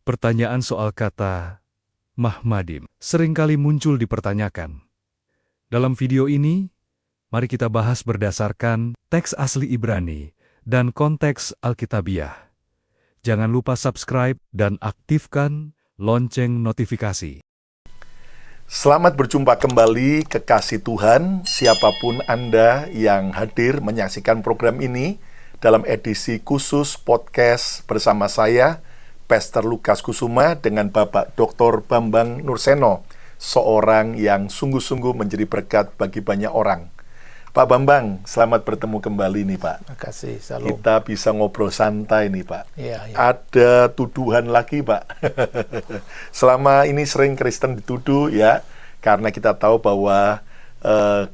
Pertanyaan soal kata Mahmadim seringkali muncul dipertanyakan. Dalam video ini, mari kita bahas berdasarkan teks asli Ibrani dan konteks Alkitabiah. Jangan lupa subscribe dan aktifkan lonceng notifikasi. Selamat berjumpa kembali kekasih Tuhan, siapapun Anda yang hadir menyaksikan program ini dalam edisi khusus podcast bersama saya, Pastor Lukas Kusuma dengan Bapak Dr. Bambang Nurseno, seorang yang sungguh-sungguh menjadi berkat bagi banyak orang. Pak Bambang, selamat bertemu kembali nih Pak. Terima kasih, salam. Kita bisa ngobrol santai nih Pak. Ya. Ada tuduhan lagi Pak. Selama ini sering Kristen dituduh ya, karena kita tahu bahwa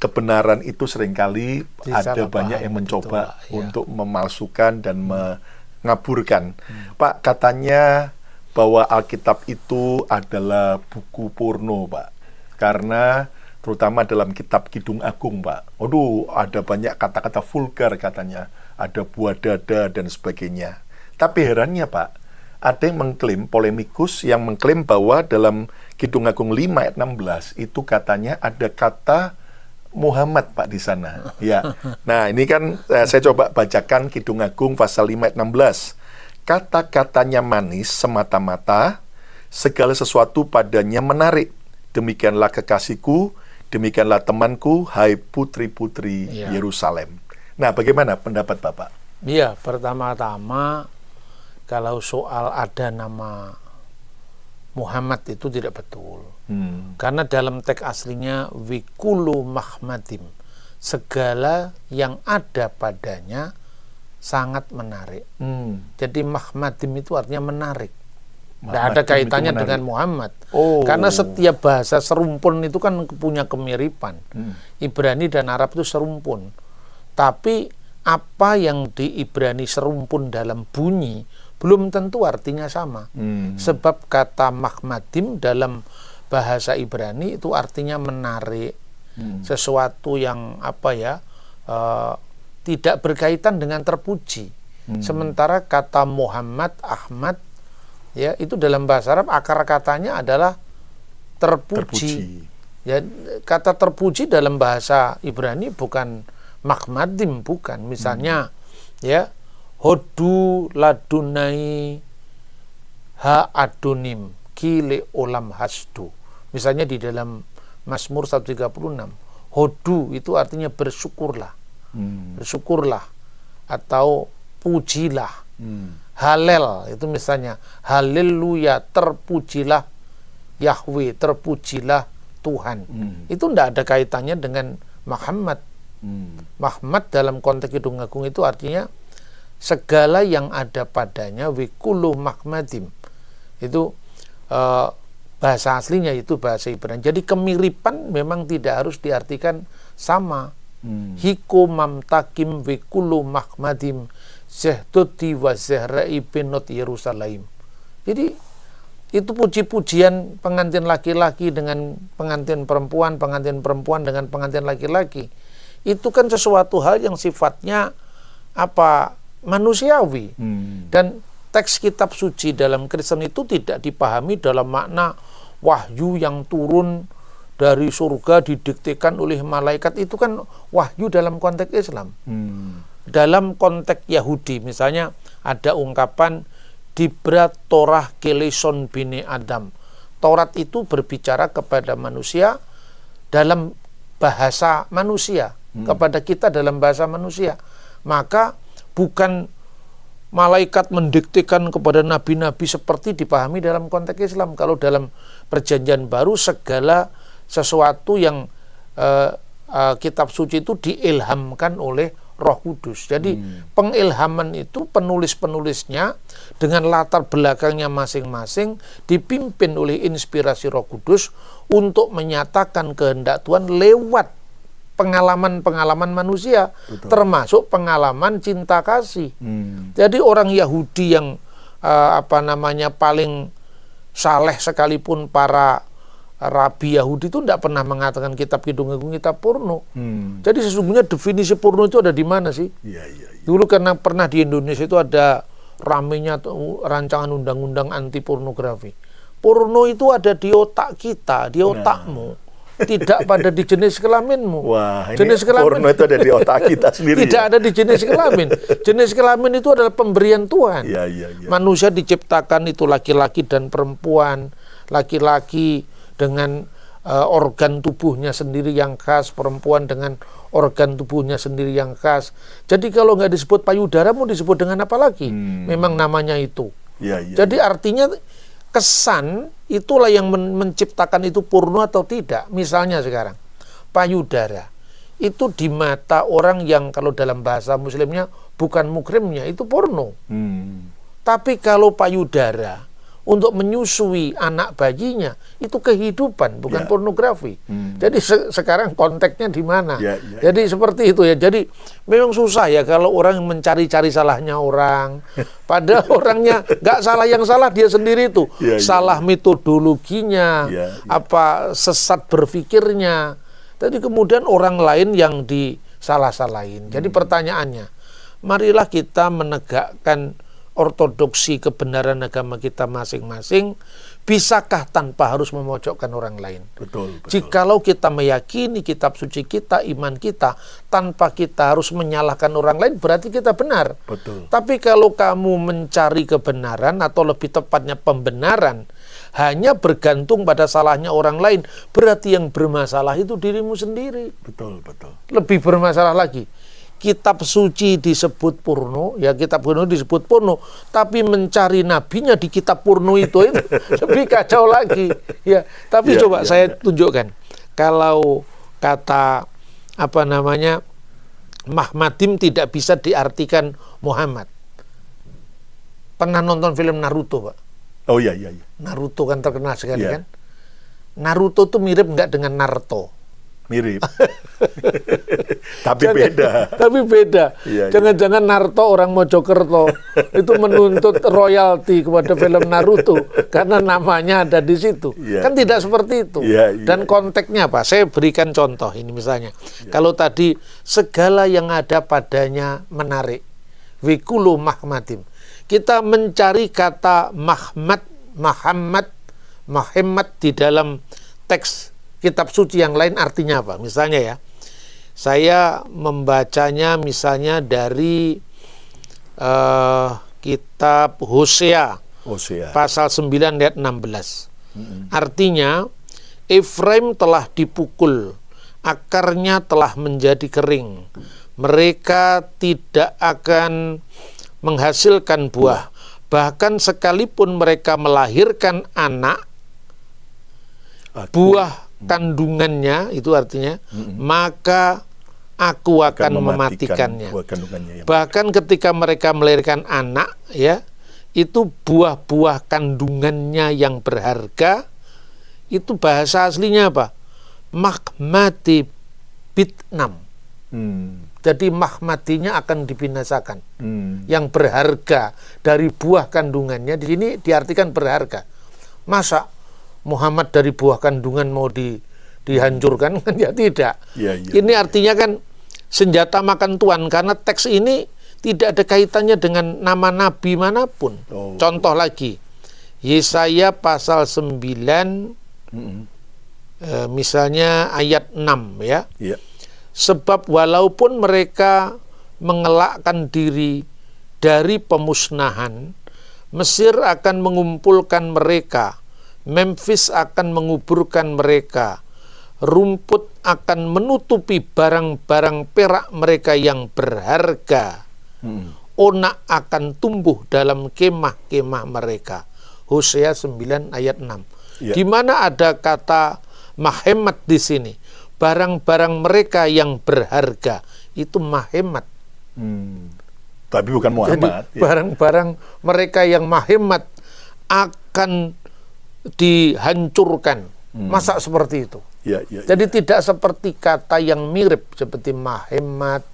kebenaran itu seringkali ada banyak yang mencoba untuk memalsukan dan mengaburkan. Pak, katanya bahwa Alkitab itu adalah buku porno Pak, karena terutama dalam kitab Kidung Agung Pak. Waduh, ada banyak kata-kata vulgar katanya, ada buah dada dan sebagainya. Tapi herannya Pak, ada yang mengklaim, polemikus yang mengklaim bahwa dalam Kidung Agung 5 ayat 16 itu katanya ada kata Muhammad Pak di sana. Ya. Nah, ini kan saya coba bacakan Kidung Agung pasal 5 ayat 16. Kata-katanya manis semata-mata, segala sesuatu padanya menarik. Demikianlah kekasihku, demikianlah temanku, hai putri-putri Yerusalem. Nah, bagaimana pendapat Bapak? Iya, pertama-tama kalau soal ada nama Muhammad itu tidak betul. Karena dalam teks aslinya wikulu mahmadim, segala yang ada padanya sangat menarik. Jadi mahmadim itu artinya menarik. Tidak ada kaitannya dengan Muhammad. Karena setiap bahasa serumpun itu kan punya kemiripan. Ibrani dan Arab itu serumpun. Tapi apa yang di Ibrani serumpun dalam bunyi belum tentu artinya sama. Sebab kata mahmadim dalam bahasa Ibrani itu artinya menarik, sesuatu yang tidak berkaitan dengan terpuji. Sementara kata Muhammad, Ahmad, ya itu dalam bahasa Arab akar katanya adalah terpuji. Ya, kata terpuji dalam bahasa Ibrani bukan mahmadim, bukan. Misalnya, ya hodu ladunai ha adonim kile olam hasdu. Misalnya di dalam Mazmur 136, hodu itu artinya bersyukurlah. Bersyukurlah atau pujilah. Halel itu misalnya haleluya, terpujilah Yahweh, terpujilah Tuhan. Itu tidak ada kaitannya dengan Muhammad. Muhammad dalam konteks Kidung Agung itu artinya segala yang ada padanya wikulu mahmadim. Itu bahasa aslinya itu bahasa Ibrani. Jadi kemiripan memang tidak harus diartikan sama. Hiko mamtakim wikulu mahmadim zehtuti wa zehrai binut Yerusalem. Jadi itu puji-pujian pengantin laki-laki dengan pengantin perempuan dengan pengantin laki-laki. Itu kan sesuatu hal yang sifatnya manusiawi. Dan teks kitab suci dalam Kristen itu tidak dipahami dalam makna wahyu yang turun dari surga didiktekan oleh malaikat. Itu kan wahyu dalam konteks Islam. Dalam konteks Yahudi misalnya ada ungkapan Dibra Torah Keleson Bini Adam. Taurat itu berbicara kepada manusia dalam bahasa manusia, kepada kita dalam bahasa manusia. Maka bukan malaikat mendiktekan kepada nabi-nabi seperti dipahami dalam konteks Islam. Kalau dalam Perjanjian Baru segala sesuatu yang kitab suci itu diilhamkan oleh Roh Kudus. Jadi pengilhaman itu penulis-penulisnya dengan latar belakangnya masing-masing dipimpin oleh inspirasi Roh Kudus untuk menyatakan kehendak Tuhan lewat pengalaman-pengalaman manusia. Betul. Termasuk pengalaman cinta kasih. Jadi orang Yahudi yang paling saleh sekalipun para rabi Yahudi itu tidak pernah mengatakan kitab Kidung Agung kitab porno. Jadi sesungguhnya definisi porno itu ada di mana sih? Dulu karena pernah di Indonesia itu ada ramenya rancangan undang-undang anti pornografi. Porno itu ada di otak kita, di otakmu. Tidak pada di jenis kelaminmu. Wah, ini jenis kelamin porno itu ada di otak kita sendiri. Tidak ada di jenis kelamin. Jenis kelamin itu adalah pemberian Tuhan. Ya. Manusia diciptakan itu laki-laki dan perempuan. Laki-laki dengan organ tubuhnya sendiri yang khas, perempuan dengan organ tubuhnya sendiri yang khas. Jadi kalau nggak disebut payudara, mau disebut dengan apa lagi? Memang namanya itu. Jadi artinya kesan itulah yang menciptakan itu porno atau tidak. Misalnya sekarang payudara itu di mata orang yang kalau dalam bahasa muslimnya bukan mukrimnya itu porno. Tapi kalau payudara untuk menyusui anak bayinya itu kehidupan, bukan pornografi. Jadi sekarang konteksnya di mana? Jadi seperti itu ya. Jadi memang susah ya kalau orang mencari-cari salahnya orang. Padahal orangnya nggak salah, yang salah dia sendiri itu. Salah metodologinya, apa sesat berpikirnya. Jadi kemudian orang lain yang disalah-salahin. Jadi pertanyaannya, marilah kita menegakkan ortodoksi kebenaran agama kita masing-masing. Bisakah tanpa harus memojokkan orang lain? Betul. Jikalau kita meyakini kitab suci kita, iman kita, tanpa kita harus menyalahkan orang lain, berarti kita benar. Betul. Tapi kalau kamu mencari kebenaran, atau lebih tepatnya pembenaran, hanya bergantung pada salahnya orang lain, berarti yang bermasalah itu dirimu sendiri. Betul. Lebih bermasalah lagi. Kitab suci disebut porno, ya kitab porno disebut porno, tapi mencari nabinya di kitab porno itu lebih kacau lagi. Ya, tapi coba saya tunjukkan. Kalau kata Mahmadim tidak bisa diartikan Muhammad. Pernah nonton film Naruto, Pak? Oh iya. Naruto kan terkenal sekali kan? Naruto tuh mirip nggak dengan Naruto? Mirip. Tapi beda. Jangan-jangan Naruto orang Mojokerto itu menuntut royalti kepada film Naruto karena namanya ada di situ. Kan tidak seperti itu. Dan konteksnya apa? Saya berikan contoh ini misalnya. Kalau tadi segala yang ada padanya menarik. Wikulu Mahmadim. Kita mencari kata Muhammad di dalam teks kitab suci yang lain artinya apa? Misalnya ya, saya membacanya misalnya dari kitab Hosea pasal 9 ayat 16. Artinya, Efraim telah dipukul, akarnya telah menjadi kering. Mereka tidak akan menghasilkan buah. Bahkan sekalipun mereka melahirkan anak, buah kandungannya itu artinya maka aku akan mematikannya. Bahkan ketika mereka melahirkan anak, ya, itu buah-buah kandungannya yang berharga, itu bahasa aslinya apa? Mahmati bitnam. Jadi mahmatinya akan dibinasakan. Yang berharga dari buah kandungannya di sini diartikan berharga. Masa Muhammad dari buah kandungan mau dihancurkan? Kan ya tidak. Ini artinya kan senjata makan tuan, karena teks ini tidak ada kaitannya dengan nama nabi manapun. Contoh lagi, Yesaya pasal 9 misalnya ayat 6 ya. Sebab walaupun mereka mengelakkan diri dari pemusnahan, Mesir akan mengumpulkan mereka, Memphis akan menguburkan mereka, rumput akan menutupi barang-barang perak mereka yang berharga, onak akan tumbuh dalam kemah-kemah mereka. Hosea 9 ayat 6. Di mana ada kata mahemat di sini? Barang-barang mereka yang berharga itu mahemat. Tapi bukan Muhammad. Jadi barang-barang mereka yang mahemat akan dihancurkan. Masa seperti itu? Jadi tidak seperti kata yang mirip seperti mahemat,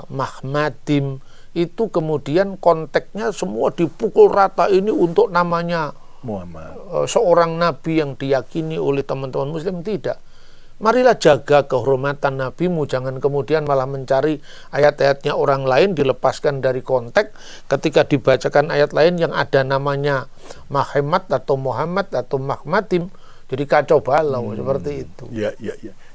mahmadim, itu kemudian konteksnya semua dipukul rata ini untuk namanya Muhammad. Seorang nabi yang diyakini oleh teman-teman muslim. Tidak. Marilah jaga kehormatan nabimu, jangan kemudian malah mencari ayat-ayatnya orang lain, dilepaskan dari konteks ketika dibacakan ayat lain yang ada namanya Muhammad atau Muhammad atau Mahmadim, jadi kacau balau seperti itu. Ya.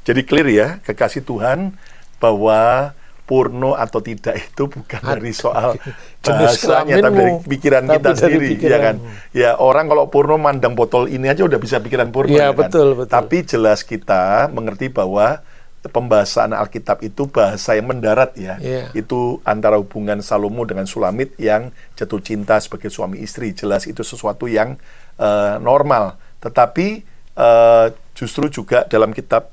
Jadi clear ya, kekasih Tuhan, bahwa porno atau tidak itu bukan dari soal bahasanya, tapi dari pikiran kita sendiri, ya kan? Ya, orang kalau porno mandang botol ini aja udah bisa pikiran porno, ya, ya kan? Betul. Tapi jelas kita mengerti bahwa pembahasan Alkitab itu bahasa yang mendarat ya. Itu antara hubungan Salomo dengan Sulamit yang jatuh cinta sebagai suami istri. Jelas itu sesuatu yang normal. Tetapi justru juga dalam kitab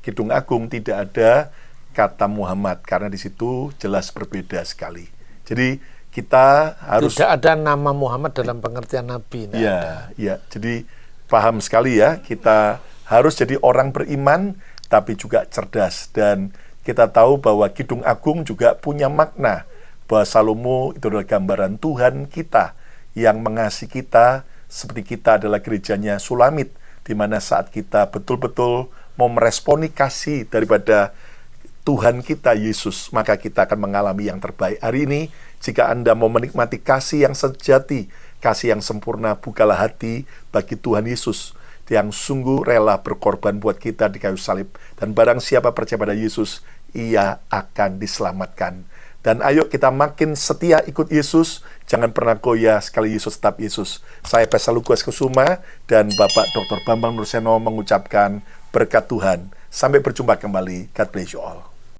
Kidung Agung tidak ada kata Muhammad, karena di situ jelas berbeda sekali. Jadi kita harus tidak ada nama Muhammad dalam pengertian Nabi. Ya. Jadi paham sekali ya, kita harus jadi orang beriman tapi juga cerdas, dan kita tahu bahwa Kidung Agung juga punya makna bahwa Salomo itu adalah gambaran Tuhan kita yang mengasihi kita seperti kita adalah gerejanya Sulamit, di mana saat kita betul-betul mau meresponi kasih daripada Tuhan kita Yesus, maka kita akan mengalami yang terbaik. Hari ini, jika Anda mau menikmati kasih yang sejati, kasih yang sempurna, bukalah hati bagi Tuhan Yesus yang sungguh rela berkorban buat kita di kayu salib. Dan barang siapa percaya pada Yesus, ia akan diselamatkan. Dan ayo kita makin setia ikut Yesus, jangan pernah goyah, sekali Yesus tetap Yesus. Saya Pastor Lukas Kusuma dan Bapak Dr. Bambang Nurseno mengucapkan berkat Tuhan. Sampai berjumpa kembali. God bless you all.